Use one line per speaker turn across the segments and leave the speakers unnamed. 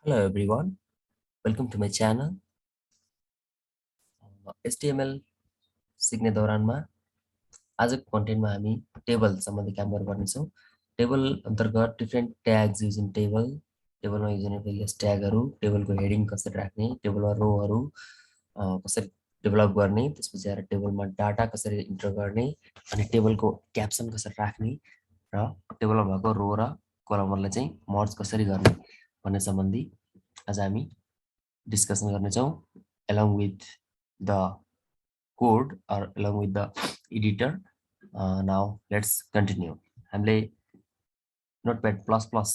Hello everyone, welcome to my channel. HTML सिक्ने दौरानमा आजको कन्टेन्टमा हामी टेबल सम्बन्धी काम गर्नेछौँ। टेबल अन्तर्गत डिफ्रेन्ट ट्याग्स युजिङ टेबल, टेबलमा युज हुने भेरियस ट्यागहरू, टेबलको हेडिङ कसरी राख्ने, टेबलमा रोहरू कसरी डेभलप गर्ने, त्यसपछि आएर टेबलमा डाटा कसरी इन्टर गर्ने, अनि टेबलको क्याप्सन कसरी राख्ने र टेबलमा भएको रो र कलमहरूलाई चाहिँ मर्ज कसरी गर्ने भन्ने सम्बन्धी आज हामी डिस्कसन गर्नेछौँ along with the code or along with the editor. Now let's continue. हामीले नोटप्याड प्लस प्लस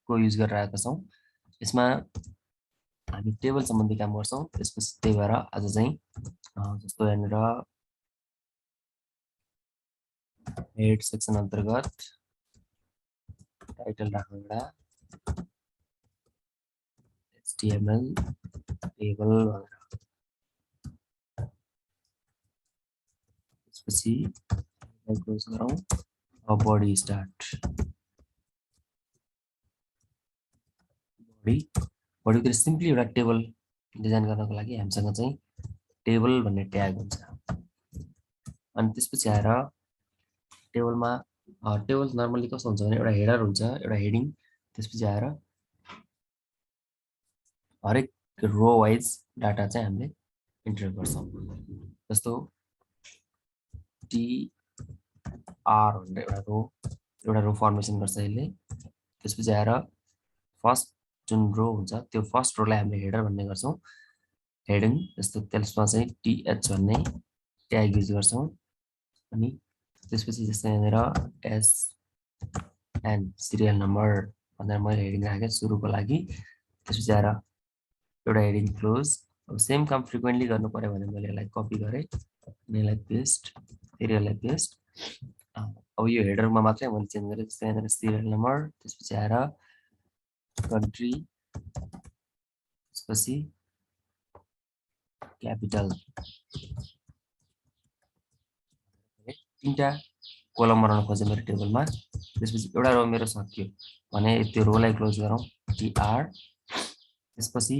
को युज गरिरहेका छौँ। यसमा हामी टेबल सम्बन्धी काम गर्छौँ। त्यसपछि त्यही भएर आज चाहिँ जस्तो यहाँनिर हेड सेक्सन अन्तर्गत टाइटल राख्नु एउटा HTML टेबल भनेर, त्यसपछि क्लोज गरौँ। अब बडी स्टार्ट बडीको सिम्पली एउटा टेबल डिजाइन गर्नको लागि हामीसँग चाहिँ टेबल भन्ने ट्याग हुन्छ। अनि त्यसपछि आएर टेबलमा टेबल नर्मली कस्तो हुन्छ भने एउटा हेडर हुन्छ, एउटा हेडिङ, त्यसपछि आएर हरेक रो वाइज डाटा चाहिँ हामीले इन्टर गर्छौँ। जस्तो टीआर भनेर एउटा रो फर्मेसन गर्छ यसले। त्यसपछि आएर फर्स्ट जुन रो हुन्छ त्यो फर्स्ट रोलाई हामीले हेडर भन्ने गर्छौँ, हेडिङ। जस्तो त्यसमा चाहिँ टीएच भन्ने ट्याग युज गर्छौँ। अनि त्यसपछि जस्तो यहाँनिर एसएन सिरियल नम्बर भनेर मैले हेडिङ राखेँ सुरुको लागि। त्यसपछि आएर एउटा हेडिङ क्लोज। अब सेम काम फ्रिक्वेन्टली गर्नु पर्यो भने मैले यसलाई कपी गरेँ, यसलाई पेस्ट, फेरि यसलाई पेस्ट। अब यो हेडरमा मात्रै मैले चेन्ज गरेँ। जस्तो यहाँनिर सिरियल नम्बर, त्यसपछि आएर कन्ट्री, त्यसपछि क्यापिटल, तीनटा कोलम बनाउन खोजेँ मेरो टेबलमा। त्यसपछि एउटा रो मेरो सकियो भने त्यो रोलाई क्लोज गरौँ, टीआर। त्यसपछि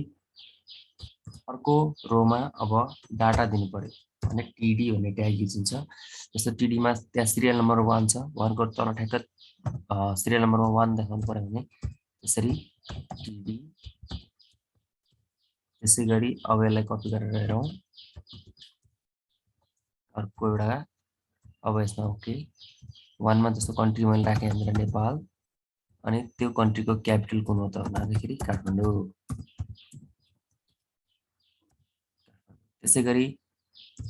अर्को रोमा अब डाटा दिनु पर्यो भने टिडी भन्ने ट्याग युज हुन्छ। जस्तो टिडीमा त्यहाँ सिरियल नम्बर 1 छ, 1 को तल ठ्याक्क सिरियल नम्बरमा 1 देखाउनु पर्यो भने त्यसरी टिडी। त्यसै गरी अब यसलाई कपी गरेर हेरौँ अर्को एउटा। अब यसमा ओके 1 मा जस्तो कन्ट्री मैले राखेँ यहाँनिर नेपाल, अनि त्यो कन्ट्रीको क्यापिटल कुन हो त भन्दाखेरि काठमाडौँ। त्यसै गरी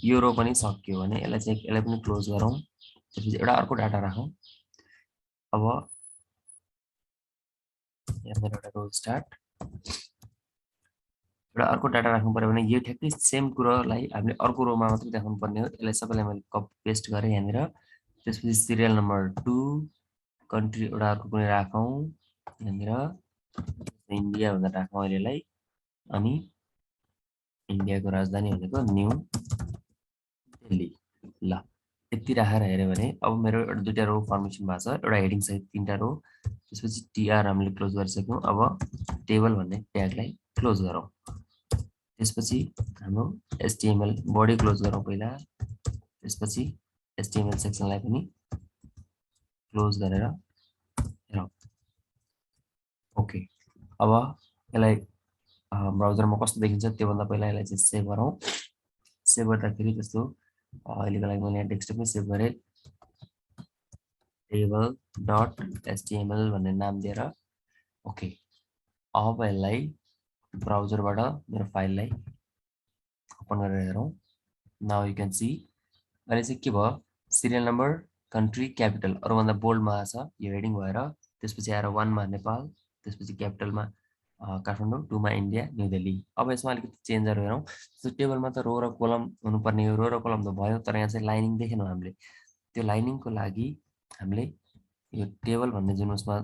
यो रो पनि सक्यो भने यसलाई पनि क्लोज गरौँ। त्यसपछि एउटा अर्को डाटा राखौँ। अब यहाँनिर एउटा रो स्टार्ट, एउटा अर्को डाटा राख्नु पर्यो भने यो ठ्याक्कै सेम कुरोलाई हामीले अर्को रोमा मात्रै देखाउनु पर्ने हो। यसलाई सबैलाई मैले कपी पेस्ट गरेँ यहाँनिर। त्यसपछि सिरियल नम्बर 2, कन्ट्री एउटा अर्को कुनै राखौँ, यहाँनिर इन्डिया भनेर राखौँ अहिलेलाई। अनि इन्डियाको राजधानी भनेको न्यू दिल्ली। ल यति राखेर हेऱ्यो भने अब मेरो एउटा दुईटा रो फर्मेसन भएको छ, एउटा हेडिङ सहित 3टा रो। त्यसपछि टीआर हामीले क्लोज गरिसक्यौँ। अब टेबल भन्ने ट्यागलाई क्लोज गरौँ। त्यसपछि हाम्रो एचटीएमएल बडी क्लोज गरौँ पहिला, त्यसपछि एचटीएमएल सेक्सनलाई पनि क्लोज गरेर हेरौँ। ओके, अब यसलाई ब्राउजरमा कस्तो देखिन्छ त्योभन्दा पहिला यसलाई चाहिँ सेभ गरौँ। सेभ गर्दाखेरि जस्तो अहिलेको लागि मैले यहाँ डेस्कटपमै सेभ गरेँ, table.html भन्ने नाम दिएर। ओके, अब यसलाई ब्राउजरबाट मेरो फाइललाई ओपन गरेर हेरौँ। नाउ यु क्यान सी अहिले चाहिँ के भयो, सिरियल नम्बर, कन्ट्री, क्यापिटल अरूभन्दा बोल्डमा आछ यो हेडिङ भएर। त्यसपछि आएर 1 मा नेपाल, त्यसपछि क्यापिटलमा काठमाडौँ, 2 मा इन्डिया न्यू दिल्ली। अब यसमा अलिकति चेन्जहरू हेरौँ। जस्तो टेबलमा त रो र कोलम हुनुपर्ने, यो रो र कोलम त भयो, तर यहाँ चाहिँ लाइनिङ देखेनौँ हामीले। त्यो लाइनिङको लागि हामीले यो टेबल भन्ने जुन उसमा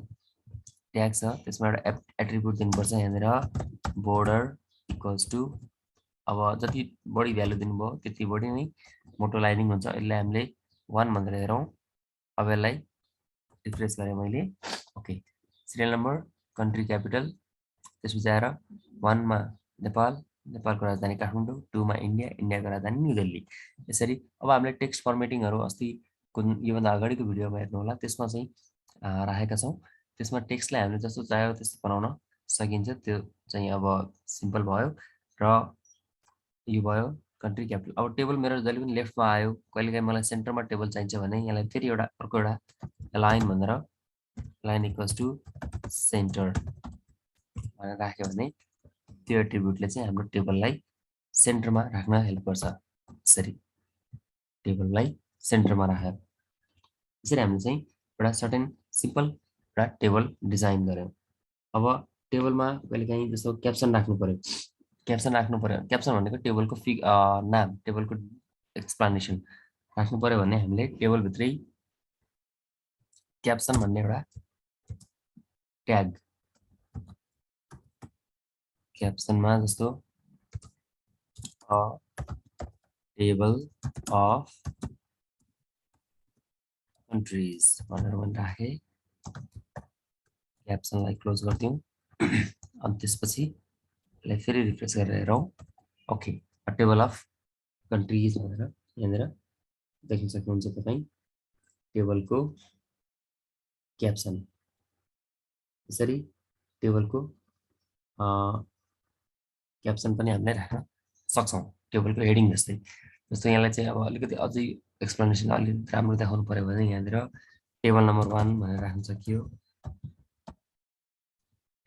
ट्याग छ त्यसमा एउटा एट्रिब्युट दिनुपर्छ। यहाँनिर बोर्डर इक्वल्स टु, अब जति बढी भ्यालु दिनुभयो त्यति बढी नै मोटो लाइनिङ हुन्छ। यसलाई हामीले 1 भनेर हेरौँ। अब यसलाई रिफ्रेस गरेँ मैले। Okay, serial number, country, capital, त्यसपछि आएर 1 मा नेपाल, नेपालको राजधानी काठमाडौँ, 2 मा इन्डिया, इन्डियाको राजधानी न्यू दिल्ली। यसरी अब हामीले टेक्स्ट फर्मेटिङहरु अस्ति योभन्दा अगाडिको भिडियोमा हेर्नु होला, त्यसमा चाहिँ राखेका छौं। त्यसमा टेक्स्टलाई हामीले जस्तो चाह्यो त्यस्तो बनाउन सकिन्छ। त्यो चाहिँ अब सिम्पल भयो र यो भयो कन्ट्री क्यापिटल। अब टेबल मेरो जहिले पनि लेफ्टमा आयो, कहिलेकाहीँ मलाई सेन्टरमा टेबल चाहिन्छ भने यसलाई फेरि अर्को एउटा लाइन भनेर लाइन इक्वल्स टु सेन्टर भनेर राख्यो भने त्यो एट्रिब्युटले चाहिँ हाम्रो टेबललाई सेन्टरमा राख्न हेल्प गर्छ। यसरी टेबललाई सेन्टरमा राख्यो। यसरी हामीले चाहिँ एउटा सर्टेन सिम्पल एउटा टेबल डिजाइन गर्यौं। अब टेबलमा कहिलेकाहीँ जस्तो क्याप्सन राख्नु पर्यो। क्याप्सन भनेको टेबलको नाम, टेबलको एक्सप्लेनेसन राख्नु पर्यो भने हामीले टेबल भित्रै क्याप्सन भन्ने एउटा ट्याग क्याप्सनमा जस्तो अ टेबल अफ कन्ट्रीज भनेर पनि राखे। क्याप्सनलाई क्लोज गर्दियौं अनि त्यसपछि यसलाई फेरि रिफ्रेश गरेर हेरौं। ओके, टेबल अफ कन्ट्रीज भनेर यहाँनिर देख्न सक्नुहुन्छ तपाई टेबलको क्याप्सन। यसरी टेबलको क्याप्सन पनि हामीले राख्न सक्छौं टेबलको हेडिङ जस्तै। जस्तो यहाँलाई चाहिँ अब अलिकति अझै एक्सप्लेनेसन अलि राम्रो देखाउनु पर्यो भने यहाँनिर टेबल नम्बर 1 भनेर राख्न सकियो।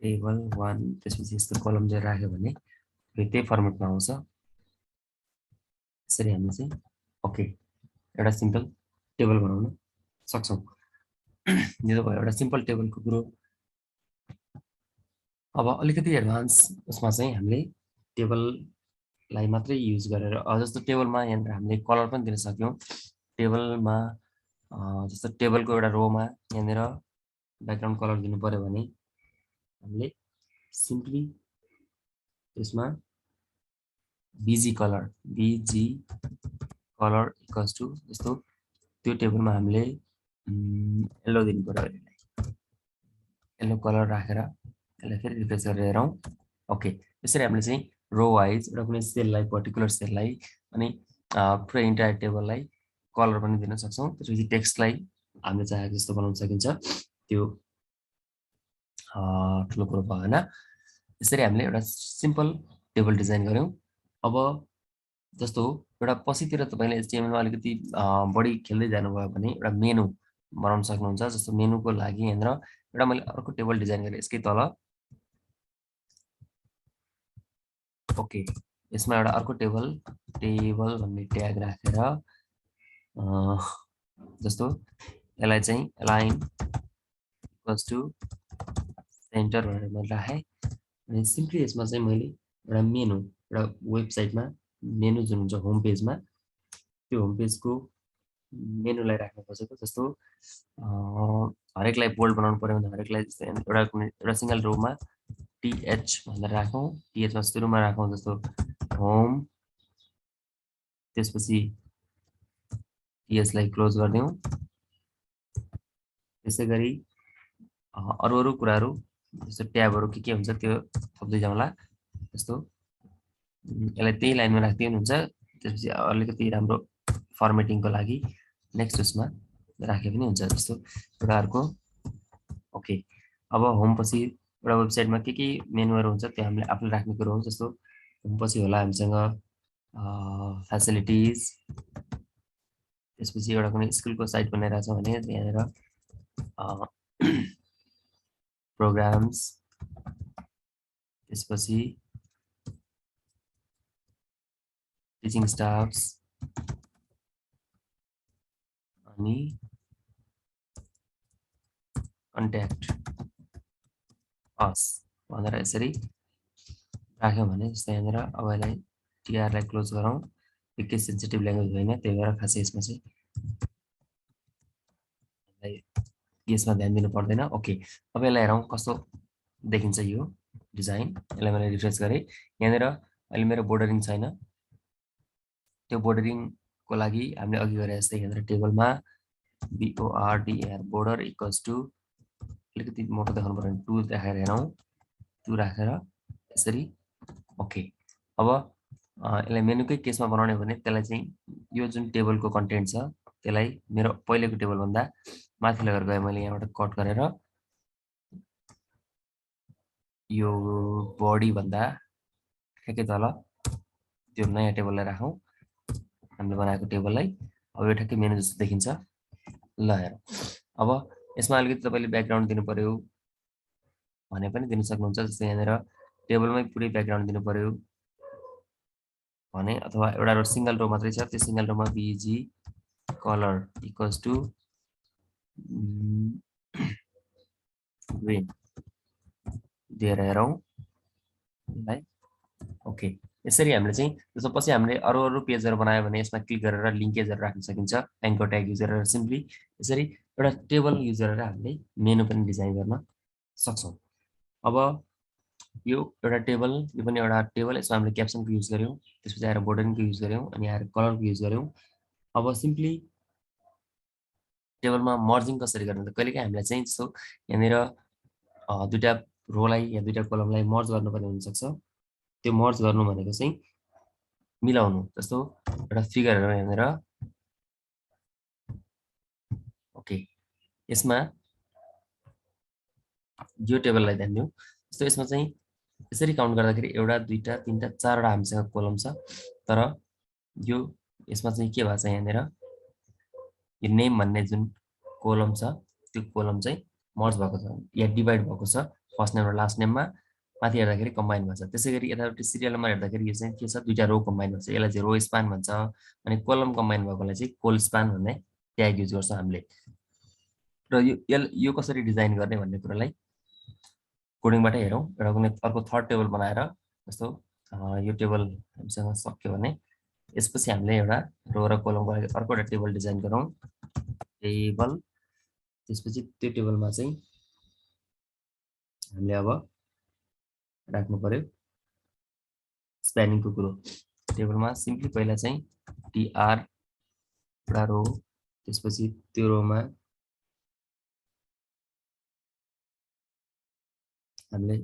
टेबल 1 त्यसपछि यस्तो कलम चाहिँ राख्यो भने त्यही फर्मेटमा आउँछ। यसरी हामीले चाहिँ ओके एउटा सिम्पल टेबल बनाउन सक्छौं। यो त भयो एउटा सिम्पल टेबलको कुरो। अब अलिकति एडभान्स उसमा चाहिँ हामीले टेबललाई मात्रै युज गरेर जस्तो टेबलमा यहाँनिर हामीले कलर पनि दिन सक्यौं। टेबलमा जस्तो टेबलको एउटा रोमा यहाँनिर ब्याकग्राउन्ड कलर दिनु पर्यो भने हामीले सिम्पली त्यसमा बीजी कलर इक्वल्स टु जस्तो त्यो टेबलमा हामीले येलो दिनु पर्यो। येलो कलर राखेर यसलाई फेरि रिफ्रेश गरेर हेरौं। ओके, यसरी हामीले चाहिँ रो वाइज एउटा कुनै सेललाई पर्टिकुलर सेललाई अनि पुरै इन्टायर टेबललाई कलर पनि दिन सक्छौं। त्यसपछि टेक्स्टलाई हामीले चाहेको जस्तो बनाउन सकिन्छ। त्यो ठुलो कुरो भएन। यसरी हामीले एउटा सिम्पल टेबल डिजाइन गर्यौं। अब जस्तो एउटा पछितिर तपाईले एचटीएमएल मा अलिकति बढी खेल्दै जानुभयो भने एउटा मेनु बनाउन सक्नुहुन्छ। जस्तो मेनुको लागि यहाँनिर एउटा मैले अर्को टेबल डिजाइन गरेँ यसकै तल। ओके, यसमा एउटा अर्को टेबल भन्ने ट्याग राखेर जस्तो यसलाई चाहिँ लाइन इक्वल्स टु सेन्टर भनेर मैले राखेँ। अनि सिम्पली यसमा चाहिँ मैले एउटा मेनु एउटा वेबसाइटमा मेनु जुन हुन्छ होम पेजमा त्यो होम पेजको मेनुलाई राख्न खोजेको। जस्तो हरेकलाई बोल्ड बनाउनु पर्यो भने हरेकलाई एउटा सिंगल रोमा टीएच भनेर राखौं। टीएच मा सुरुमा राखौं जस्तो होम, त्यसपछि टीएच लाई क्लोज गर्दियौं। त्यसैगरी अरु कुराहरु जस्तो ट्याबहरु के हुन्छ त्यो थप्दै जाउँला। जस्तो यसलाई त्यही लाइनमा राख्दै हुन्छ। त्यसपछि अलिकति राम्रो फर्मेटिङको लागि नेक्स्ट उसमा राखे पनि हुन्छ। जस्तो एउटा अर्को ओके। अब होम पछि एउटा वेबसाइटमा के मेनुहरु हुन्छ त्यो हामीले आफूले राख्ने कुरो हो। जस्तो होम पछि होला हामीसँग फ्यासिलिटिज, त्यसपछि एउटा कुनै स्कुलको साइट बनाइरहेछ भने यहाँनिर प्रोग्राम्स, त्यसपछि टिचिङ स्टाफ्स अनि कन्ट्याक्ट अस भनेर यसरी राख्यौं भने जस्तै यहाँनिर अब यसलाई टीआर लाई क्लोज गरौँ। निकै सेन्सिटिभ ल्याङ्ग्वेज होइन, त्यही भएर खासै यसमा चाहिँ यसमा ध्यान दिनु पर्दैन। ओके, अब यसलाई हेरौँ कस्तो देखिन्छ यो डिजाइन। यसलाई मैले रिफ्रेश गरेँ। यहाँनिर अहिले मेरो बोर्डरिङ छैन। त्यो बोर्डरिङको लागि हामीले अघि गरे जस्तै यहाँनिर टेबलमा BORDER बोर्डर इक्वल्स टु अलिकति मोटो देखाउनु पर्यो भने 2 राखेर हेरौँ। त्यो राखेर यसरी ओके। अब यसलाई मेनुकै केसमा बनाउने भने त्यसलाई चाहिँ यो जुन टेबलको कन्टेन्ट छ त्यसलाई मेरो पहिलेको टेबल भन्दा माथि लगेर गए मैले यहाँबाट कट गरेर यो बडी भन्दा ठ्याक्कै तल त्यो नयाँ टेबललाई राखौँ हामीले बनाएको टेबललाई। अब यो ठ्याक्कै मेनु जस्तो देखिन्छ। ल हेर अब यसमा अलिकति तपाईँले ब्याकग्राउन्ड दिनु पर्यो भने पनि दिन सक्नुहुन्छ। जस्तै यहाँनिर टेबलमै पुरै ब्याकग्राउन्ड दिनु पर्यो भने अथवा एउटा रो सिंगल रो मात्रै छ त्यो सिंगल रोमा BG colour equals to green दिएर हेरौँ है। ओके यसरी हामीले चाहिँ जस्तो पछि हामीले अरू अरू पेजहरू बनायो भने यसमा क्लिक गरेर लिङ्केजहरू राख्न सकिन्छ एङ्कर ट्याग युज गरेर सिम्पली यसरी एउटा टेबल युज गरेर हामीले मेनु पनि डिजाइन गर्न सक्छौँ। अब यो एउटा टेबल यो पनि एउटा टेबल यसमा हामीले क्याप्सनको युज गर्यौँ त्यसपछि आएर बोर्डरिङको युज गर्यौँ अनि आएर कलरको युज गर्यौँ। अब सिम्पली टेबलमा मर्जिङ कसरी गर्ने त कहिलेकाहीँ हामीलाई चाहिँ जस्तो यहाँनिर दुईवटा रोलाई या दुईवटा कलमलाई मर्ज गर्नुपर्ने हुनसक्छ। त्यो मर्ज गर्नु भनेको चाहिँ मिलाउनु। जस्तो एउटा फिगरहरू यहाँनिर ओके यसमा यो टेबललाई ध्यान दिउँ। जस्तो यसमा चाहिँ यसरी काउन्ट गर्दाखेरि एउटा दुईवटा तिनवटा चारवटा हामीसँग कोलम छ तर यो यसमा चाहिँ के भएको छ यहाँनिर यो नेम भन्ने जुन कोलम छ त्यो कोलम चाहिँ मर्ज भएको छ या डिभाइड भएको छ फर्स्ट नेम र लास्ट नेममा। माथि हेर्दाखेरि कम्बाइन भएको छ। त्यसै गरी यतापट्टि सिरियल नम्बर हेर्दाखेरि यो चाहिँ के छ दुईवटा रो कम्बाइन भएको छ यसलाई चाहिँ रो स्पान भन्छ अनि कोलम कम्बाइन भएकोलाई चाहिँ कोल स्पान भन्ने ट्याग युज गर्छौँ हामीले। र यो कसरी डिजाइन गर्ने भन्ने कुरालाई कोडिङबाट हेरौँ। एउटा कुनै अर्को थर्ड टेबल बनाएर जस्तो यो टेबल हामीसँग सक्यो भने यसपछि हामीले एउटा रो र कोलमको लागि अर्को एउटा टेबल डिजाइन गरौँ टेबल। त्यसपछि त्यो टेबलमा चाहिँ हामीले अब राख्नु पर्यो स्प्यानिङको कुरो। टेबलमा सिम्पली पहिला चाहिँ टीआर एउटा रो त्यसपछि त्यो रोमा हामीले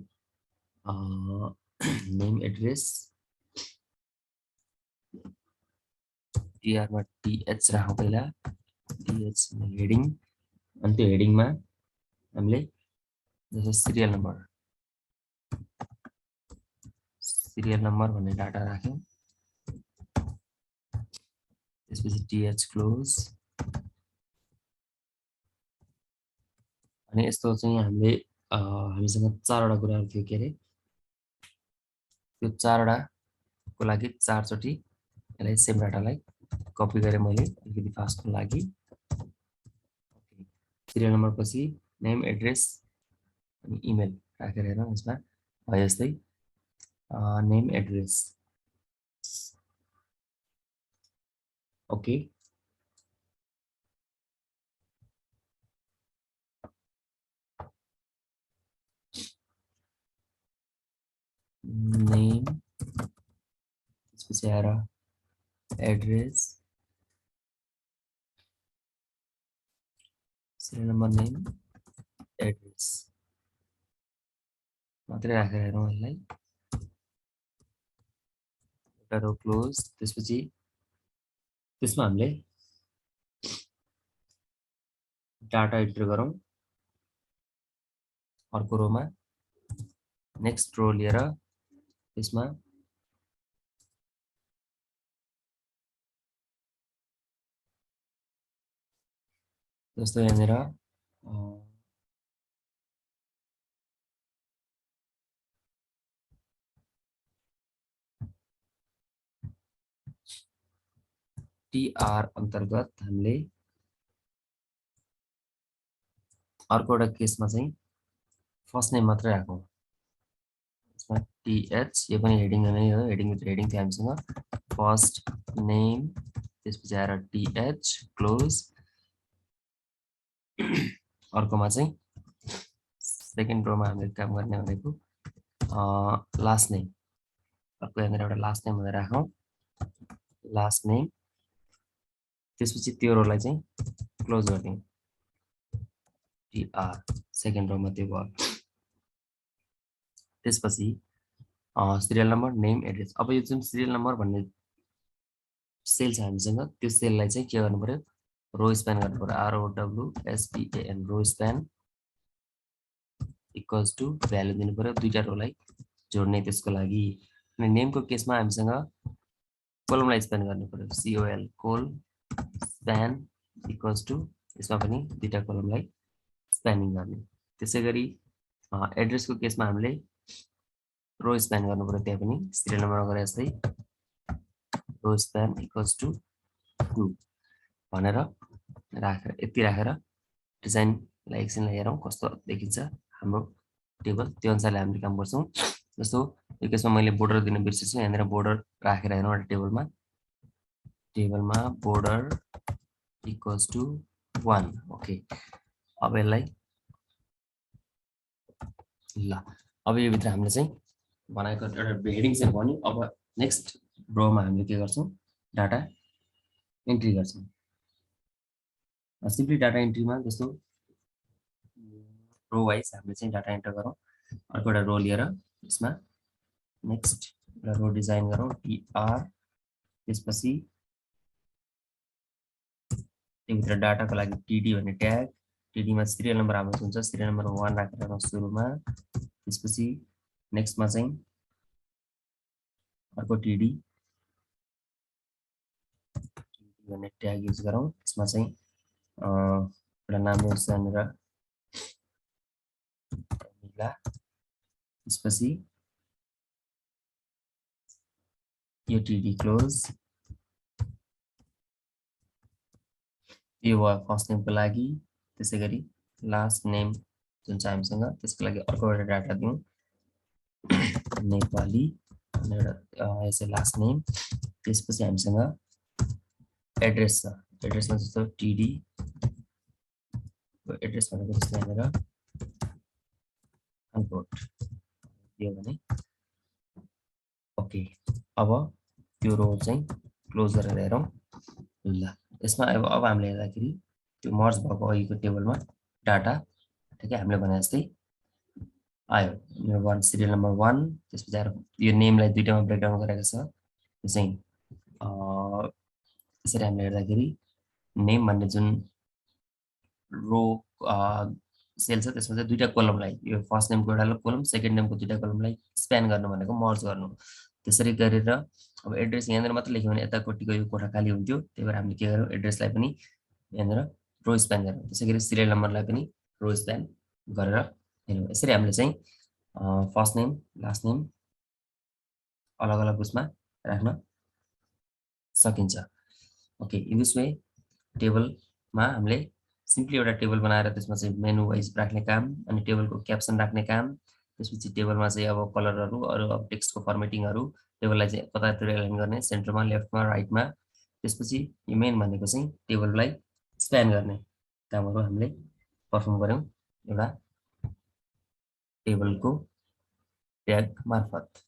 नेम एड्रेस टीआर मा टीएच राखौँ पहिला टीएच हेडिङ अनि त्यो हेडिङमा हामीले जस्तो सिरियल नम्बर भन्ने डाटा राख्यौँ। त्यसपछि टीएच क्लोज अनि यस्तो चाहिँ हामीले हामीसँग चारवटा कुराहरू थियो के अरे त्यो चारवटाको लागि चारचोटि यसलाई सेम डाटालाई कपी गरेँ मैले अलिकति फास्टको लागि। सिरियल नम्बर पछि नेम एड्रेस अनि इमेल राखेर हेरौँ यसमा भयो यस्तै नेम एड्रेस ओके। नेम त्यसपछि आएर address serial number name address मात्रै राखेर हेरौँ यसलाई एउटा रो क्लोज। त्यसपछि त्यसमा हामीले डाटा इन्टर गरौँ अर्को रोमा नेक्स्ट रो लिएर त्यसमा जस्तो यहाँनिर टीआर अन्तर्गत हामीले अर्को एउटा केसमा चाहिँ फर्स्ट नेम मात्रै राखौँ। यसमा टीएच यो पनि हेडिङ नै हो हेडिङ थियो हामीसँग फर्स्ट नेम त्यसपछि आएर टीएच क्लोज। अर्कोमा चाहिँ सेकेन्ड रोमा हामीले काम गर्ने भनेको लास्ट नेम अर्को यहाँनिर एउटा लास्ट नेम भनेर राखौँ लास्ट नेम त्यसपछि त्यो रोलाई चाहिँ क्लोज गरिदिउँ टीआर सेकेन्ड रोमा त्यो भयो। त्यसपछि सिरियल नम्बर नेम एड्रेस। अब यो जुन सिरियल नम्बर भन्ने सेल छ हामीसँग त्यो सेललाई चाहिँ के गर्नु पर्यो रो स्प्यान गर्नु पर्यो ROWSPAN row span equals to value दिनु पर्यो दुईटा रोलाई जोड्ने त्यसको लागि। अनि नेमको केसमा हामीसँग कोलमलाई स्प्यान गर्नु पर्यो COL col span equals to यसमा पनि दुईटा कोलमलाई स्प्यानिङ गर्ने। त्यसैगरी एड्रेसको केसमा हामीले रो स्प्यान गर्नु पर्यो त्यहाँ पनि सिरियल नम्बर गरे जस्तै रो स्प्यान इक्वल्स टु 2 भनेर राखेर यति राखेर डिजाइनलाई एकछिनलाई हेरौँ कस्तो देखिन्छ हाम्रो टेबल त्यो अनुसारले हामीले काम गर्छौँ। जस्तो यो केसमा मैले बोर्डर दिन बिर्सेछु यहाँनिर बोर्डर राखेर हेरौँ एउटा टेबलमा बोर्डर इक्वल्स टु 1 ओके। अब यसलाई ल अब यो भित्र हामीले चाहिँ बनाएको एउटा हेडिङ चाहिँ भन्यो। अब नेक्स्ट रोमा हामीले के गर्छौँ डाटा एन्ट्री गर्छौँ। सिम्पली डाटा एन्ट्रीमा जस्तो रो वाइज हामीले चाहिँ डाटा एन्टर गरौँ अर्को एउटा रो लिएर यसमा नेक्स्ट एउटा रो डिजाइन गरौँ TR त्यसपछि त्योभित्र डाटाको लागि TD भन्ने ट्याग TD मा सिरियल नम्बर हाम्रो हुन्छ सिरियल नम्बर 1 राखेर सुरुमा त्यसपछि नेक्स्टमा चाहिँ अर्को TD भन्ने ट्याग युज गरौँ यसमा चाहिँ एउटा नाम युज गरेर त्यसपछि यो TD क्लोज यो भयो फर्स्ट नेमको लागि। त्यसैगरी लास्ट नेम जुन छ हामीसँग त्यसको लागि अर्को एउटा डाटा दिउँ नेपाली भनेर यसै लास्ट नेम। त्यसपछि हामीसँग एड्रेस छ एड्रेसमा जस्तो TD एड्रेस भनेको जस्तो यहाँनिर अनकोट दियो भने ओके। अब त्यो रो चाहिँ क्लोज गरेर हेरौँ ल यसमा अब हामीले हेर्दाखेरि त्यो मर्ज भएको अघिको टेबलमा डाटा ठिकै हामीले भने जस्तै आयो मेरो 1 सिरियल नम्बर 1 त्यसपछि आएर यो नेमलाई दुईटामा ब्रेकडाउन गरेको छ त्यो चाहिँ यसरी हामीले हेर्दाखेरि नेम भन्ने जुन रो सेल छ त्यसमा चाहिँ दुईटा कोलमलाई यो फर्स्ट नेमको एउटा कोलम सेकेन्ड नेमको दुईटा कोलमलाई स्प्यान गर्नु भनेको मर्ज गर्नु। त्यसरी गरेर अब एड्रेस यहाँनिर मात्र लेख्यो भने यतापट्टिको यो कोठा खाली हुन्थ्यो त्यही भएर हामीले के गर्यौँ एड्रेसलाई पनि यहाँनिर रो स्प्यान गऱ्यौँ। त्यसैगरी सिरियल नम्बरलाई पनि रो स्प्यान गरेर हेर्यौँ। यसरी हामीले चाहिँ फर्स्ट नेम लास्ट नेम अलग अलग उसमा राख्न सकिन्छ ओके। इन दिस वे टेबलमा हामीले सिम्पली एउटा टेबल बनाएर त्यसमा चाहिँ मेनु वाइज राख्ने काम अनि टेबलको क्याप्सन राख्ने काम त्यसपछि टेबलमा चाहिँ अब कलरहरू अरू अब टेक्स्टको फर्मेटिङहरू टेबललाई चाहिँ कतातिर एलाइन गर्ने सेन्टरमा लेफ्टमा राइटमा त्यसपछि यो मेन भनेको चाहिँ टेबललाई स्प्यान गर्ने कामहरू हामीले पर्फर्म गऱ्यौँ एउटा टेबलको ट्याग मार्फत।